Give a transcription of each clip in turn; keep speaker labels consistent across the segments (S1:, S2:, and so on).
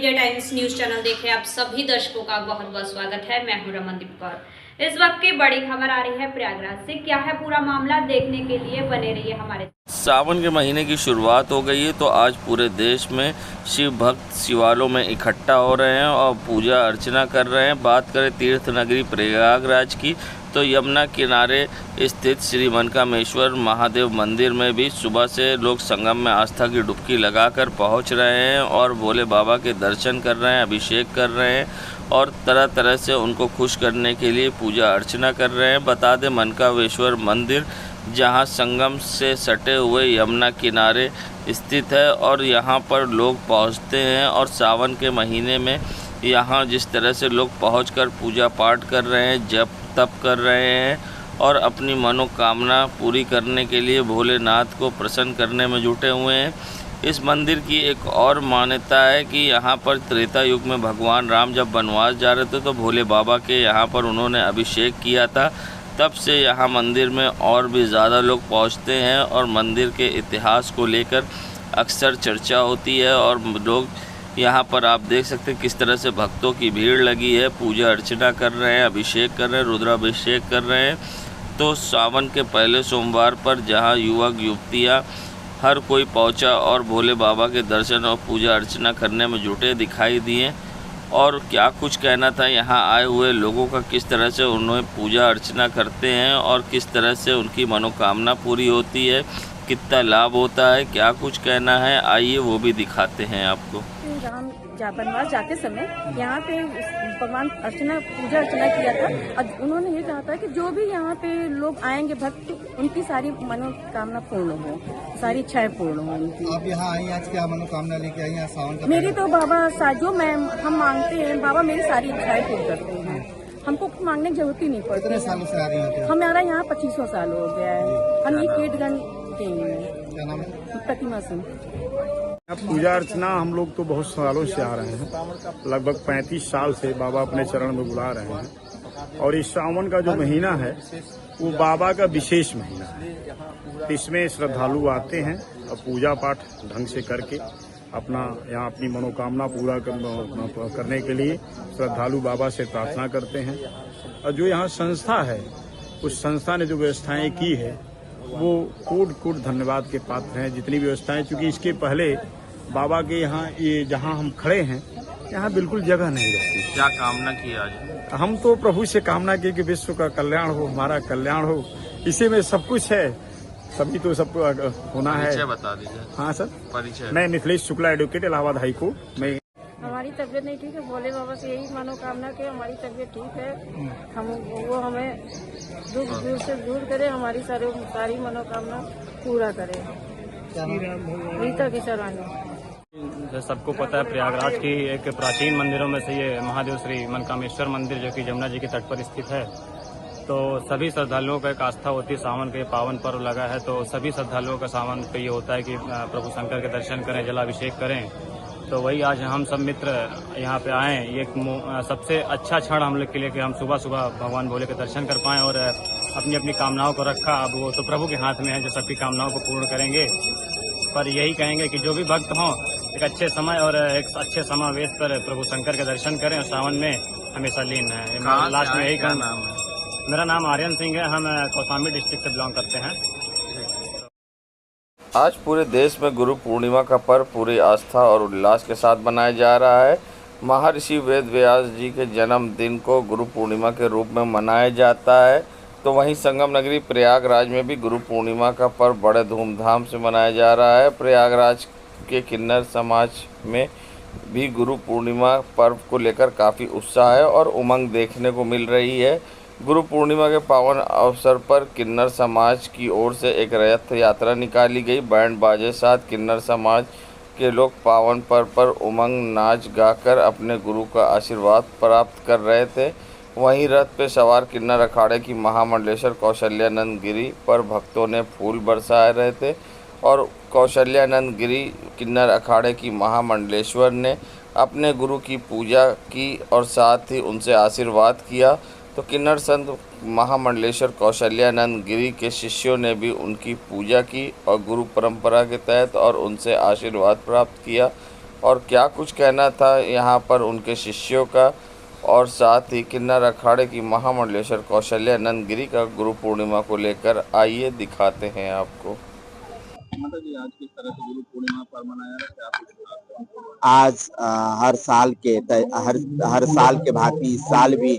S1: Media times news channel देखे आप सभी दर्शकों का बहुत बहुत स्वागत है। मैं हूं रमनदीप कौर। इस वक्त की बड़ी खबर आ रही है प्रयागराज से। क्या है पूरा मामला, देखने के लिए बने रहिए हमारे।
S2: सावन के महीने की शुरुआत हो गई है तो आज पूरे देश में शिव भक्त शिवालयों में इकट्ठा हो रहे हैं और पूजा अर्चना कर रहे हैं। बात करें तीर्थ नगरी प्रयागराज की तो यमुना किनारे स्थित श्री मनकामेश्वर महादेव मंदिर में भी सुबह से लोग संगम में आस्था की डुबकी लगाकर पहुंच रहे हैं और भोले बाबा के दर्शन कर रहे हैं, अभिषेक कर रहे हैं और तरह तरह से उनको खुश करने के लिए पूजा अर्चना कर रहे हैं। बता दें मनकामेश्वर मंदिर जहां संगम से सटे हुए यमुना किनारे स्थित है और यहां पर लोग पहुंचते हैं और सावन के महीने में यहां जिस तरह से लोग पहुंचकर पूजा पाठ कर रहे हैं, जप तप कर रहे हैं और अपनी मनोकामना पूरी करने के लिए भोलेनाथ को प्रसन्न करने में जुटे हुए हैं। इस मंदिर की एक और मान्यता है कि यहाँ पर त्रेता युग में भगवान राम जब वनवास जा रहे थे तो भोले बाबा के यहाँ पर उन्होंने अभिषेक किया था। तब से यहाँ मंदिर में और भी ज़्यादा लोग पहुँचते हैं और मंदिर के इतिहास को लेकर अक्सर चर्चा होती है और लोग यहाँ पर आप देख सकते हैं किस तरह से भक्तों की भीड़ लगी है, पूजा अर्चना कर रहे हैं, अभिषेक कर रहे हैं, रुद्राभिषेक कर रहे हैं। तो सावन के पहले सोमवार पर जहाँ युवक युवतियाँ हर कोई पहुँचा और भोले बाबा के दर्शन और पूजा अर्चना करने में जुटे दिखाई दिए। और क्या कुछ कहना था यहाँ आए हुए लोगों का, किस तरह से उन्हें पूजा अर्चना करते हैं और किस तरह से उनकी मनोकामना पूरी होती है, कितना लाभ होता है, क्या कुछ कहना है, आइए वो भी दिखाते हैं आपको।
S3: राम वनवास जाते समय यहाँ पे भगवान पूजा अर्चना किया था और उन्होंने ये कहा था कि जो भी यहाँ पे लोग आएंगे भक्त उनकी सारी मनोकामना पूर्ण हो, सारी इच्छाएं पूर्ण हो उनकी।
S4: आप यहाँ आई आज क्या मनोकामना लेके आई हैं सावन का?
S3: मेरी तो बाबा जो हम मांगते हैं बाबा मेरी सारी इच्छाएं पूर्ण करते हैं, हमको कुछ मांगने की जरूरत ही नहीं पड़ती।
S4: कितने सालों से आ रही हैं?
S3: हमारा यहाँ 2500 साल हो गया है। हम ये केटगंज के हैं।
S4: क्या नाम है?
S3: प्रतिमा सिंह।
S5: पूजा अर्चना हम लोग तो बहुत सालों से आ रहे हैं, लगभग 35 साल से बाबा अपने चरण में बुला रहे हैं। और इस सावन का जो महीना है वो बाबा का विशेष महीना है। इसमें श्रद्धालु आते हैं और पूजा पाठ ढंग से करके अपना यहाँ अपनी मनोकामना पूरा करने के लिए श्रद्धालु बाबा से प्रार्थना करते हैं। और जो यहाँ संस्था है उस संस्था ने जो व्यवस्थाएं की है वो कोट कोट धन्यवाद के पात्र हैं। जितनी व्यवस्थाएं, चूँकि इसके पहले बाबा के यहाँ ये जहाँ हम खड़े हैं यहाँ बिल्कुल जगह नहीं रहती।
S2: क्या कामना की आज?
S5: हम तो प्रभु से कामना की कि विश्व का कल्याण हो, हमारा कल्याण हो, इसी में सब कुछ है, सभी तो सबको होना है।
S2: परिचय बता दीजिए।
S5: हाँ सर,
S2: परिचय।
S5: मैं Mithilesh Shukla, advocate, Allahabad high court में।
S3: हमारी तबीयत नहीं ठीक है, भोले बाबा से यही मनोकामना के हमारी तबीयत ठीक है, वो हमें दुख दूर से दूर करे, हमारी सारी मनोकामना पूरा करे। रीता किशोरानी।
S6: सबको पता है प्रयागराज की एक प्राचीन मंदिरों में से ये महादेव श्री मनकामेश्वर मंदिर जो कि यमुना जी के तट पर स्थित है। तो सभी श्रद्धालुओं का एक आस्था होती है, सावन के पावन पर्व लगा है तो सभी श्रद्धालुओं का सावन पे ये होता है कि प्रभु शंकर के दर्शन करें, जलाभिषेक करें। तो वही आज हम सब मित्र यहाँ पे आए। ये सबसे अच्छा क्षण हम लोग के लिए कि हम सुबह सुबह भगवान भोले के दर्शन कर पाएं और अपनी अपनी कामनाओं को रखा। अब वो तो प्रभु के हाथ में है जो सबकी कामनाओं को पूर्ण करेंगे। पर यही कहेंगे कि जो भी भक्त हों एक अच्छे समय और एक अच्छे समावेश पर प्रभु शंकर के दर्शन करें और सावन में हमेशा लीन है। लास्ट में यही कहना है। मेरा नाम आर्यन सिंह है, हम कौशाम्बी डिस्ट्रिक्ट से बिलोंग करते हैं।
S2: आज पूरे देश में गुरु पूर्णिमा का पर्व पूरी आस्था और उल्लास के साथ मनाया जा रहा है। महर्षि वेद व्यास जी के जन्मदिन को गुरु पूर्णिमा के रूप में मनाया जाता है। तो वहीं संगम नगरी प्रयागराज में भी गुरु पूर्णिमा का पर्व बड़े धूमधाम से मनाया जा रहा है। प्रयागराज के किन्नर समाज में भी गुरु पूर्णिमा पर्व को लेकर काफ़ी उत्साह है और उमंग देखने को मिल रही है। गुरु पूर्णिमा के पावन अवसर पर किन्नर समाज की ओर से एक रथ यात्रा निकाली गई। बैंड बाजे साथ किन्नर समाज के लोग पावन पर्व पर उमंग नाच गाकर अपने गुरु का आशीर्वाद प्राप्त कर रहे थे। वहीं रथ पे सवार किन्नर अखाड़े की महामंडलेश्वर कौशल्यानंद गिरी पर भक्तों ने फूल बरसा रहे थे और कौशल्यानंद गिरी किन्नर अखाड़े की महामंडलेश्वर ने अपने गुरु की पूजा की और साथ ही उनसे आशीर्वाद किया। तो किन्नर संत महामंडलेश्वर कौशल्यानंद गिरी के शिष्यों ने भी उनकी पूजा की और गुरु परंपरा के तहत और उनसे आशीर्वाद प्राप्त किया। और क्या कुछ कहना था यहाँ पर उनके शिष्यों का, और साथ ही किन्नर अखाड़े की महामंडलेश्वर कौशल्यानंद गिरी का गुरु पूर्णिमा को लेकर आइए दिखाते हैं आपको।
S7: आज हर साल के हर साल के भांति इस साल भी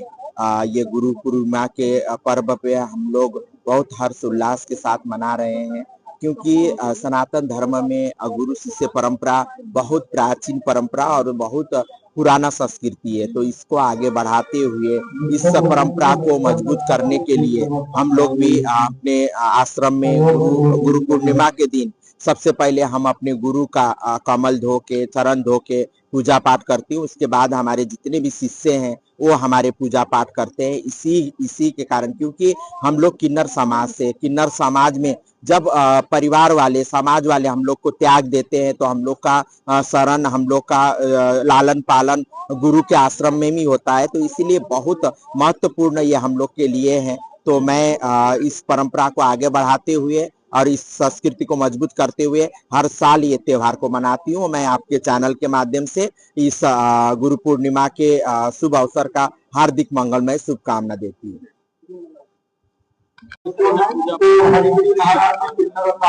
S7: ये गुरु पूर्णिमा के पर्व पे हम लोग बहुत हर्ष उल्लास के साथ मना रहे हैं, क्योंकि सनातन धर्म में गुरु शिष्य परंपरा बहुत प्राचीन परंपरा और बहुत पुराना संस्कृति है। तो इसको आगे बढ़ाते हुए इस परंपरा को मजबूत करने के लिए हम लोग भी अपने आश्रम में गुरु पूर्णिमा के दिन सबसे पहले हम अपने गुरु का कमल धो के, चरण धो के पूजा पाठ करती हूँ। उसके बाद हमारे जितने भी शिष्य हैं वो हमारे पूजा पाठ करते हैं। इसी के कारण, क्योंकि हम लोग किन्नर समाज से, किन्नर समाज में जब परिवार वाले, समाज वाले हम लोग को त्याग देते हैं तो हम लोग का शरण, हम लोग का लालन पालन गुरु के आश्रम में ही होता है। तो इसीलिए बहुत महत्वपूर्ण ये हम लोग के लिए है। तो मैं इस परंपरा को आगे बढ़ाते हुए और इस संस्कृति को मजबूत करते हुए हर साल ये त्योहार को मनाती हूँ। मैं आपके चैनल के माध्यम से इस गुरु पूर्णिमा के शुभ अवसर का हार्दिक मंगलमय शुभकामना देती हूँ।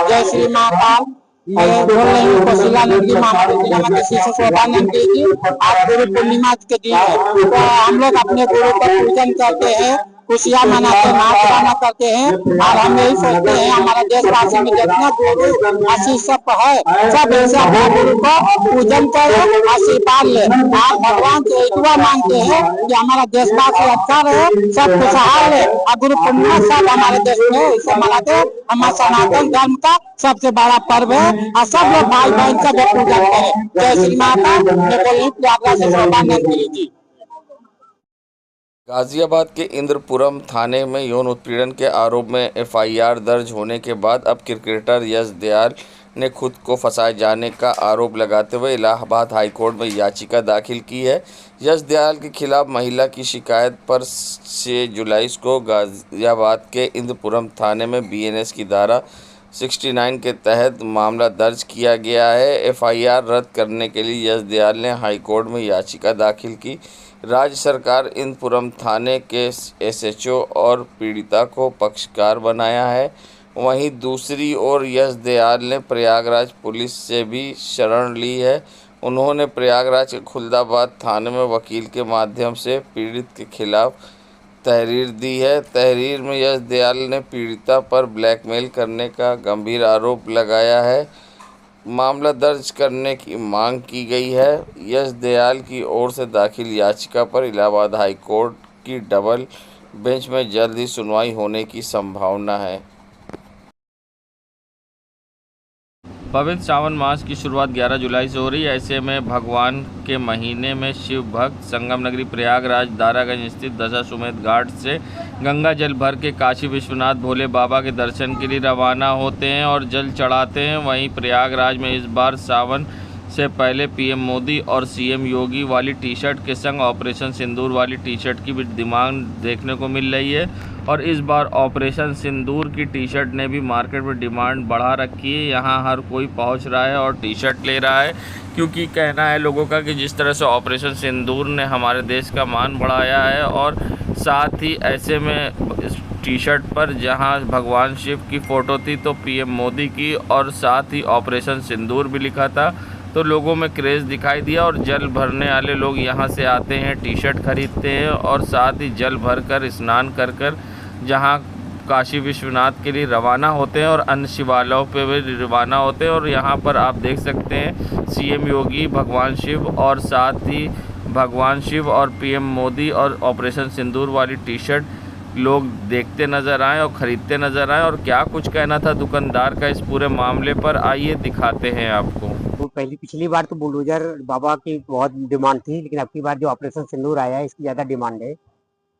S7: जय श्री महाकाल। मैं बोल रही हूँ कौशल्यानंद गिरी महामंडलेश्वर के शिष्य शोभानंद गिरी जी। आज गुरु पूर्णिमा के दिन है, तो हम लोग अपने गुरु का पूजन करते हैं, खुशियाँ मनाते हैं, नाच गाना करते हैं। और हम यही सोचते हैं हमारा देशवासी में जितना गुरु आशीष सब है, सब ऐसे अपने गुरु को पूजन करे, आशीर्वाद ले। आप भगवान से दुआ मांगते हैं कि हमारा देशवासी अच्छा रहे, सब खुशहाल रहे। और गुरु पूर्णिमा सब हमारे देश में इसे मनाते हैं। हमारा सनातन धर्म का सबसे बड़ा पर्व है और सब लोग भाई बहन सब पूजन करें। जय श्री माता। मैं बोल रही हूँ प्रयागराज से शोभानंद गिरी जी।
S2: गाजियाबाद के इंद्रपुरम थाने में यौन उत्पीड़न के आरोप में एफआईआर दर्ज होने के बाद अब क्रिकेटर यश दयाल ने खुद को फंसाए जाने का आरोप लगाते हुए इलाहाबाद हाईकोर्ट में याचिका दाखिल की है। यश दयाल के खिलाफ महिला की शिकायत पर 6 जुलाई को गाजियाबाद के इंद्रपुरम थाने में बीएनएस की धारा 69 के तहत मामला दर्ज किया गया है। एफआईआर रद्द करने के लिए यश दयाल ने हाईकोर्ट में याचिका दाखिल की। राज्य सरकार इंद्रपुरम थाने के एसएचओ और पीड़िता को पक्षकार बनाया है। वहीं दूसरी ओर यश दयाल ने प्रयागराज पुलिस से भी शरण ली है। उन्होंने प्रयागराज के खुलदाबाद थाने में वकील के माध्यम से पीड़ित के खिलाफ तहरीर दी है। तहरीर में यश दयाल ने पीड़िता पर ब्लैकमेल करने का गंभीर आरोप लगाया है। मामला दर्ज करने की मांग की गई है। यश दयाल की ओर से दाखिल याचिका पर इलाहाबाद हाई कोर्ट की डबल बेंच में जल्द ही सुनवाई होने की संभावना है। पवित्र श्रावण मास की शुरुआत 11 जुलाई से हो रही है। ऐसे में भगवान के महीने में शिव भक्त संगम नगरी प्रयागराज दारागंज स्थित दशाश्वमेध घाट से गंगा जल भर के काशी विश्वनाथ भोले बाबा के दर्शन के लिए रवाना होते हैं और जल चढ़ाते हैं। वहीं प्रयागराज में इस बार सावन से पहले पीएम मोदी और सीएम योगी वाली टी शर्ट के संग ऑपरेशन सिंदूर वाली टी शर्ट की भी डिमांड देखने को मिल रही है। और इस बार ऑपरेशन सिंदूर की टी शर्ट ने भी मार्केट में डिमांड बढ़ा रखी है। यहाँ हर कोई पहुँच रहा है और टी शर्ट ले रहा है, क्योंकि कहना है लोगों का कि जिस तरह से ऑपरेशन सिंदूर ने हमारे देश का मान बढ़ाया है, और साथ ही ऐसे में इस टी शर्ट पर जहाँ भगवान शिव की फ़ोटो थी तो पीएम मोदी की, और साथ ही ऑपरेशन सिंदूर भी लिखा था, तो लोगों में क्रेज़ दिखाई दिया। और जल भरने वाले लोग यहाँ से आते हैं, टी शर्ट खरीदते हैं और साथ ही जल भरकर स्नान कर जहाँ काशी विश्वनाथ के लिए रवाना होते हैं और अन्य शिवालयों पे भी रवाना होते हैं। और यहाँ पर आप देख सकते हैं सीएम योगी, भगवान शिव और साथ ही भगवान शिव और पीएम मोदी और ऑपरेशन सिंदूर वाली टी शर्ट लोग देखते नज़र आए और ख़रीदते नज़र आए। और क्या कुछ कहना था दुकानदार का इस पूरे मामले पर, आइए दिखाते हैं आपको।
S8: तो पिछली बार तो बुलडोजर बाबा की बहुत डिमांड थी, लेकिन अब की बार जो ऑपरेशन सिंदूर आया है इसकी ज़्यादा डिमांड है।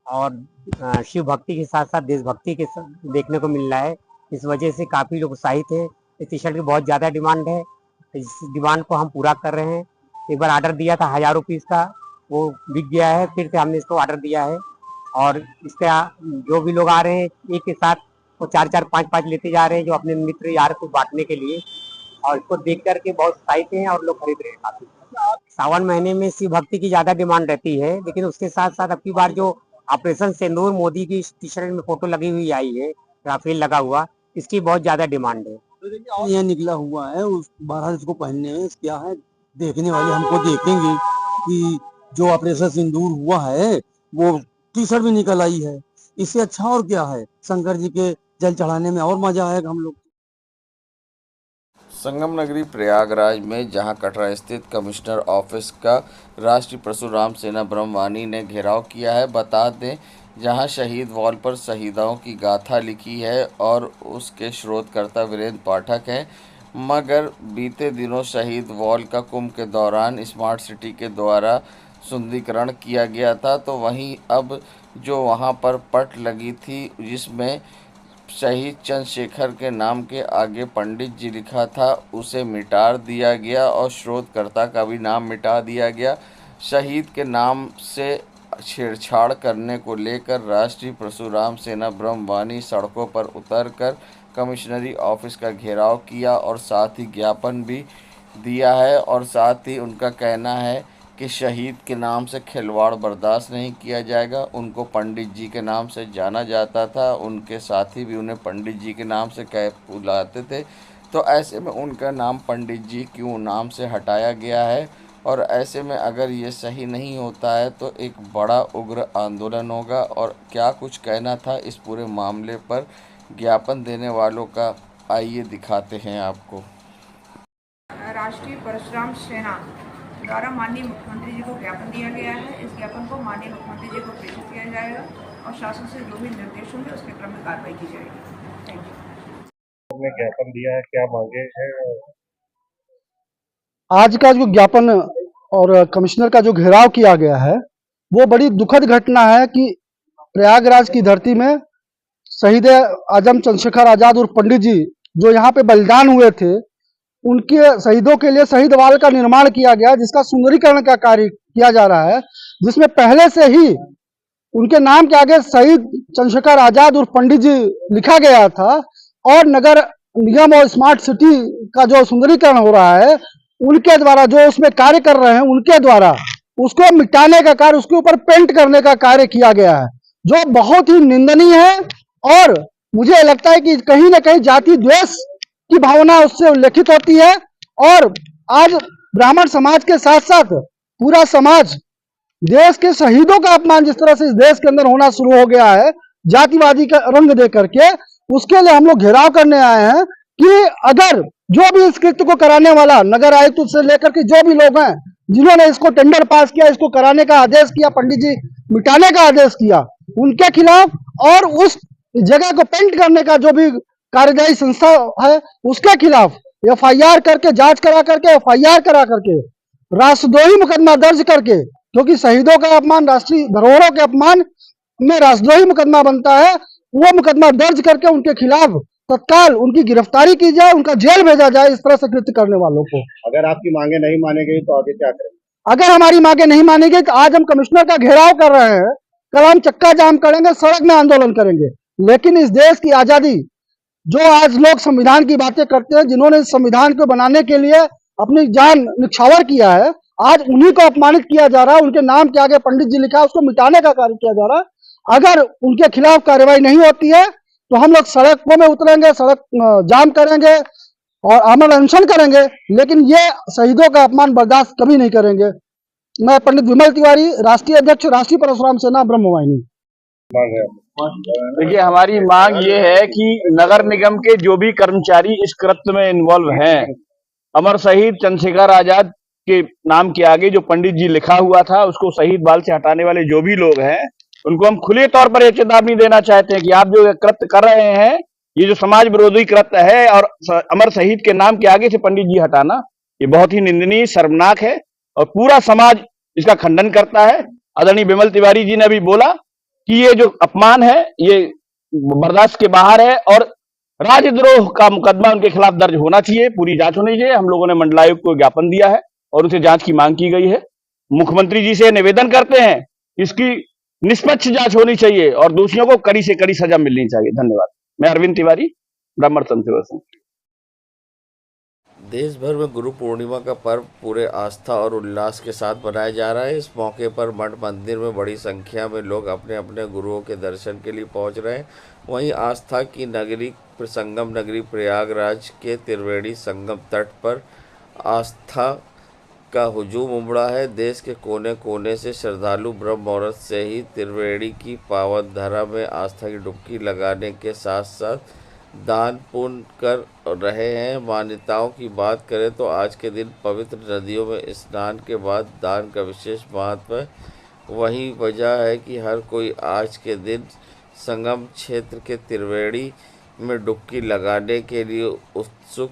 S8: और शिव भक्ति के साथ साथ देशभक्ति के देखने को मिल रहा है। इस वजह से काफ़ी लोग उत्साहित हैं। इस टी शर्ट की बहुत ज़्यादा डिमांड है। इस डिमांड को हम पूरा कर रहे हैं। एक बार ऑर्डर दिया था 1000 रुपीज़ का, वो बिक गया है। फिर से हमने इसको ऑर्डर दिया है और इसका जो भी लोग आ रहे हैं एक के साथ वो 4-4, 5-5 लेते जा रहे हैं, जो अपने मित्र यार को बांटने के लिए। और इसको देख करके बहुत उत्साहित हैं और लोग खरीद रहे हैं काफ़ी। सावन महीने में शिव भक्ति की ज्यादा डिमांड रहती है, लेकिन उसके साथ साथ अब की बार जो ऑपरेशन सिंदूर मोदी की टी शर्ट में फोटो लगी हुई आई है, राफेल लगा हुआ, इसकी बहुत ज्यादा डिमांड है।
S9: ये निकला हुआ है उस बारह इसको पहनने में क्या है, देखने वाले हमको देखेंगे कि जो ऑपरेशन सिंदूर हुआ है वो टी शर्ट भी निकल आई है। इससे अच्छा और क्या है, शंकर जी के जल चढ़ाने में और मजा आएगा हम लोग।
S2: संगम नगरी प्रयागराज में जहां कटरा स्थित कमिश्नर ऑफिस का राष्ट्रीय परशुराम सेना ब्रह्मवाणी ने घेराव किया है। बता दें, जहां शहीद वॉल पर शहीदों की गाथा लिखी है और उसके स्रोतकर्ता वीरेंद्र पाठक हैं, मगर बीते दिनों शहीद वॉल का कुंभ के दौरान स्मार्ट सिटी के द्वारा सुंदरीकरण किया गया था। तो वहीं अब जो वहां पर पट लगी थी जिसमें शहीद चंद्रशेखर के नाम के आगे पंडित जी लिखा था, उसे मिटा दिया गया और स्रोतकर्ता का भी नाम मिटा दिया गया। शहीद के नाम से छेड़छाड़ करने को लेकर राष्ट्रीय परशुराम सेना ब्रह्मवाणी सड़कों पर उतरकर कमिश्नरी ऑफिस का घेराव किया और साथ ही ज्ञापन भी दिया है। और साथ ही उनका कहना है कि शहीद के नाम से खिलवाड़ बर्दाश्त नहीं किया जाएगा। उनको पंडित जी के नाम से जाना जाता था, उनके साथी भी उन्हें पंडित जी के नाम से कह बुलाते थे। तो ऐसे में उनका नाम पंडित जी क्यों नाम से हटाया गया है, और ऐसे में अगर ये सही नहीं होता है तो एक बड़ा उग्र आंदोलन होगा। और क्या कुछ कहना था इस पूरे मामले पर ज्ञापन देने वालों का, आइए दिखाते हैं आपको।
S10: राष्ट्रीय परशुराम सेना द्वारा माननीय मुख्यमंत्री जी को ज्ञापन दिया गया है। इस ज्ञापन को माननीय मुख्यमंत्री जी को प्रेषित किया जाएगा और शासन से जो भी निर्देश होंगे उसके क्रम में कार्रवाई की जाएगी। Thank you.
S5: हमने ज्ञापन दिया है, क्या मांगे हैं?
S11: आज का जो ज्ञापन और कमिश्नर का जो घेराव किया गया है वो बड़ी दुखद घटना है कि प्रयागराज की धरती में शहीद आजम चंद्रशेखर आजाद और पंडित जी जो यहाँ पे बलिदान हुए थे, उनके शहीदों के लिए शहीद वाल का निर्माण किया गया, जिसका सुंदरीकरण का कार्य किया जा रहा है, जिसमें पहले से ही उनके नाम के आगे शहीद चंद्रशेखर आजाद और पंडित जी लिखा गया था। और नगर निगम और स्मार्ट सिटी का जो सुंदरीकरण हो रहा है उनके द्वारा, जो उसमें कार्य कर रहे हैं उनके द्वारा उसको मिटाने का कार्य, उसके ऊपर पेंट करने का कार्य किया गया है, जो बहुत ही निंदनीय है। और मुझे लगता है कि कहीं ना कहीं जाति द्वेष की भावना उससे उल्लेखित होती है। और आज ब्राह्मण समाज के साथ साथ पूरा समाज देश के शहीदों का अपमान जिस तरह से इस देश के अंदर होना शुरू हो गया है जातिवादी का रंग दे करके, उसके लिए हम लोग घेराव करने आए हैं कि अगर जो भी इस कृत्य को कराने वाला नगर आयुक्त से लेकर के जो भी लोग हैं जिन्होंने इसको टेंडर पास किया, इसको कराने का आदेश किया, पंडित जी मिटाने का आदेश किया, उनके खिलाफ और उस जगह को पेंट करने का जो भी कार्यदायी संस्था है उसके खिलाफ FIR करके, जांच करा करके, FIR करा करके, राष्ट्रद्रोही मुकदमा दर्ज करके, क्योंकि शहीदों का अपमान, राष्ट्रीय धरोहरों के अपमान में राष्ट्रद्रोही मुकदमा बनता है, वो मुकदमा दर्ज करके उनके खिलाफ तत्काल उनकी गिरफ्तारी की जाए, उनका जेल भेजा जाए इस तरह से कृत्य करने वालों को।
S5: अगर आपकी मांगे नहीं मानी गई तो आगे क्या करेंगे?
S11: अगर हमारी मांगे नहीं मानी गई तो आज हम कमिश्नर का घेराव कर रहे हैं, कल हम चक्का जाम करेंगे, सड़क में आंदोलन करेंगे। लेकिन इस देश की आजादी जो आज लोग संविधान की बातें करते हैं, जिन्होंने इस संविधान को बनाने के लिए अपनी जान निछावर किया है, आज उन्हीं को अपमानित किया जा रहा है। उनके नाम के आगे पंडित जी लिखा है, उसको मिटाने का कार्य किया जा रहा है। अगर उनके खिलाफ कार्रवाई नहीं होती है तो हम लोग सड़कों में उतरेंगे, सड़क जाम करेंगे और आमरण अनशन करेंगे, लेकिन ये शहीदों का अपमान बर्दाश्त कभी नहीं करेंगे। मैं पंडित विमल तिवारी, राष्ट्रीय अध्यक्ष, राष्ट्रीय परशुराम सेना ब्रह्मवाहिनी।
S12: देखिए, हमारी मांग ये है कि नगर निगम के जो भी कर्मचारी इस कृत्य में इन्वॉल्व हैं, अमर शहीद चंद्रशेखर आजाद के नाम के आगे जो पंडित जी लिखा हुआ था उसको शहीद बाल से हटाने वाले जो भी लोग हैं, उनको हम खुले तौर पर एक चेतावनी देना चाहते हैं कि आप जो कृत्य कर रहे हैं, ये जो समाज विरोधी कृत्य है और अमर शहीद के नाम के आगे से पंडित जी हटाना, ये बहुत ही निंदनीय, शर्मनाक है और पूरा समाज इसका खंडन करता है। आदरणीय विमल तिवारी जी ने भी बोला कि ये जो अपमान है ये बर्दाश्त के बाहर है और राजद्रोह का मुकदमा उनके खिलाफ दर्ज होना चाहिए, पूरी जांच होनी चाहिए। हम लोगों ने मंडलायुक्त को ज्ञापन दिया है और उनसे जांच की मांग की गई है। मुख्यमंत्री जी से निवेदन करते हैं इसकी निष्पक्ष जांच होनी चाहिए और दोषियों को कड़ी से कड़ी सजा मिलनी चाहिए। धन्यवाद। मैं अरविंद तिवारी, ब्राह्मण समाज सेवा संघ।
S2: देश भर में गुरु पूर्णिमा का पर्व पूरे आस्था और उल्लास के साथ मनाया जा रहा है। इस मौके पर मठ मंदिर में बड़ी संख्या में लोग अपने अपने गुरुओं के दर्शन के लिए पहुंच रहे हैं। वहीं आस्था की नगरी संगम नगरी प्रयागराज के त्रिवेणी संगम तट पर आस्था का हुजूम उमड़ा है। देश के कोने कोने से श्रद्धालु ब्रह्म मुहूर्त से ही त्रिवेणी की पावन धरा में आस्था की डुबकी लगाने के साथ साथ दान पुण्य कर रहे हैं। मान्यताओं की बात करें तो आज के दिन पवित्र नदियों में स्नान के बाद दान का विशेष महत्व है। वही वजह है कि हर कोई आज के दिन संगम क्षेत्र के त्रिवेणी में डुबकी लगाने के लिए उत्सुक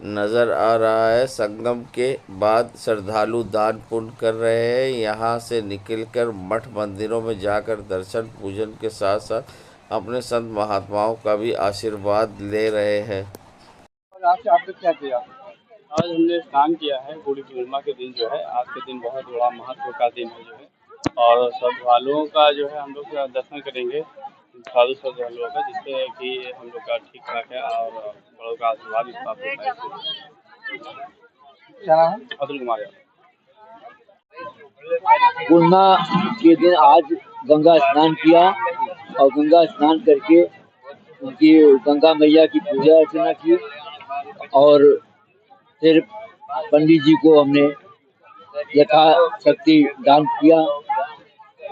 S2: नज़र आ रहा है। संगम के बाद श्रद्धालु दान पुण्य कर रहे हैं। यहाँ से निकलकर मठ मंदिरों में जाकर दर्शन पूजन के साथ साथ अपने संत महात्माओं का भी आशीर्वाद ले रहे हैं।
S4: और आज आपने क्या किया?
S6: आज हमने स्नान किया है। गुरु पूर्णिमा के दिन जो है आज के दिन बहुत बड़ा महत्व का दिन है जो है, और श्रद्धालुओं का जो है हम लोग दर्शन करेंगे साधु श्रद्धालुओं का, जिससे कि हम लोग का ठीक ठाक है और बड़ों का आशीर्वाद भी प्राप्त होता है।
S4: क्या नाम है?
S6: अतुल कुमार।
S13: पूर्णिमा के दिन आज गंगा स्नान किया और गंगा स्नान करके उनकी गंगा मैया की पूजा अर्चना की और फिर पंडित जी को हमने यथाशक्ति दान किया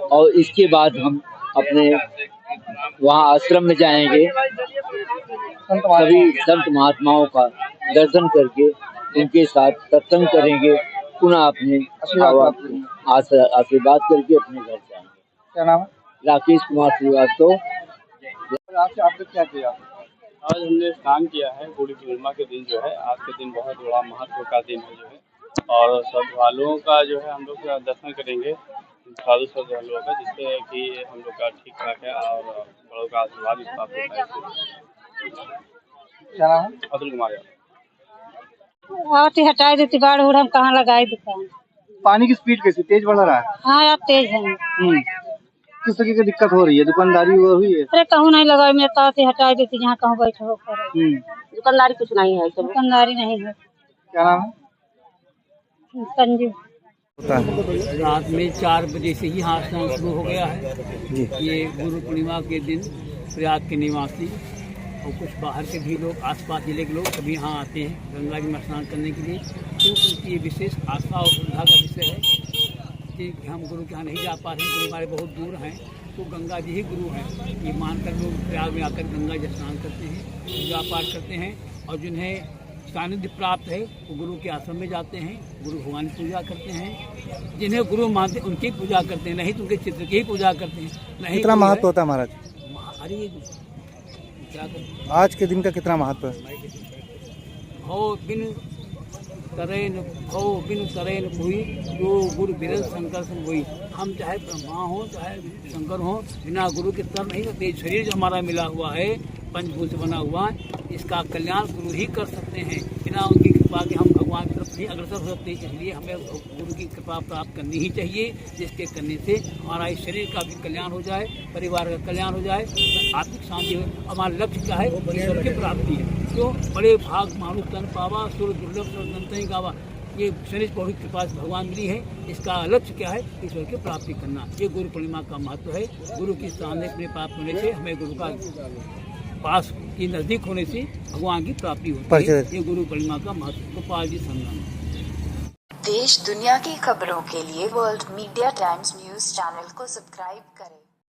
S13: और इसके बाद हम अपने वहाँ आश्रम में जाएंगे। सभी संत महात्माओं का दर्शन करके उनके साथ सत्संग करेंगे, पुनः अपने आशीर्वाद करके अपने घर जाएंगे।
S4: क्या नाम है?
S13: राकेश कुमार श्रीवास्तव।
S4: आज आपने क्या किया?
S6: आज हमने स्नान किया है। गुरु पूर्णिमा के दिन जो है आज के दिन बहुत बड़ा महत्व का दिन है जो है, और श्रद्धालुओं का जो है हम लोग दर्शन करेंगे साधु श्रद्धालुओं का, जिससे कि हम लोग का ठीक ठाक है और बड़ों का आशीर्वाद भी प्राप्त होता है।
S4: क्या नाम है?
S6: अतुल कुमार।
S3: आती हटाई देती बाढ़ उड़, हम कहाँ लगाए दुकान।
S4: पानी की स्पीड कैसी तेज बढ़ रहा है?
S3: हाँ यार तेज है।
S4: किस तरीके की दिक्कत हो रही है? दुकानदारी वो हुई है?
S3: अरे कहूँ नहीं लगा, मैं ताती हटाई देती जहाँ कहूँ बैठे हो।
S13: दुकानदारी कुछ नहीं है,
S3: दुकानदारी नहीं है।
S4: क्या नाम है?
S3: संजू।
S14: रात में 4 बजे से ही यहाँ स्नान शुरू हो गया है। ये गुरु पूर्णिमा के दिन प्रयाग के निवासी और कुछ बाहर के भी लोग, आसपास जिले के लोग सभी यहाँ आते हैं गंगा जी में स्नान करने के लिए। तो उनकी ये विशेष आस्था और श्रद्धा का विषय है कि हम गुरु के यहाँ नहीं जा पा रहे हैं, गुरु हमारे बहुत दूर हैं, तो गंगा जी ही गुरु हैं। ये मानकर लोग प्रयाग में आकर गंगा जी स्नान करते हैं, पूजा पाठ करते हैं, और जिन्हें सानिध्य प्राप्त है वो गुरु के आश्रम में जाते हैं, गुरु भगवान की पूजा करते हैं। जिन्हें गुरु मानते हैं उनकी पूजा करते हैं, नहीं तो उनके चित्र की ही पूजा करते हैं। नहीं
S4: कितना महत्व होता है महाराज?
S14: अरे क्या करते
S4: आज के दिन का कितना महत्व है?
S14: हो बिन तरेन कोई जो गुरु बिरल शंकर से कोई। हम चाहे ब्रह्मा हो चाहे शंकर हो, बिना गुरु के तर नहीं सकते। शरीर जो हमारा मिला हुआ है पंचभूत से बना हुआ, इसका कल्याण गुरु ही कर सकते हैं। बिना उनकी कृपा के हम भगवान की तरफ नहीं अग्रसर हो सकते। इसलिए हमें गुरु की कृपा प्राप्त करनी ही चाहिए, जिसके करने से हमारा इस शरीर का भी कल्याण हो जाए, परिवार का कल्याण हो जाए, आर्थिक शांति हो। हमारा लक्ष्य क्या है? ईश्वर की प्राप्ति है। तो बड़े भाग मानुष तन पावा, सुर दुर्लभ नहीं गावा। ये शरीर को कृपा से भगवान मिली है, इसका लक्ष्य क्या है? ईश्वर की प्राप्ति करना। ये गुरु पूर्णिमा का महत्व है। गुरु की सामने अपने प्राप्त होने से हमें गुरु का पास की नजदीक होने से भगवान की प्राप्ति होती है। ये गुरु पूर्णिमा का महत्व। गोपाल जी संग्राम।
S15: देश दुनिया की खबरों के लिए world media times news channel को सब्सक्राइब करें।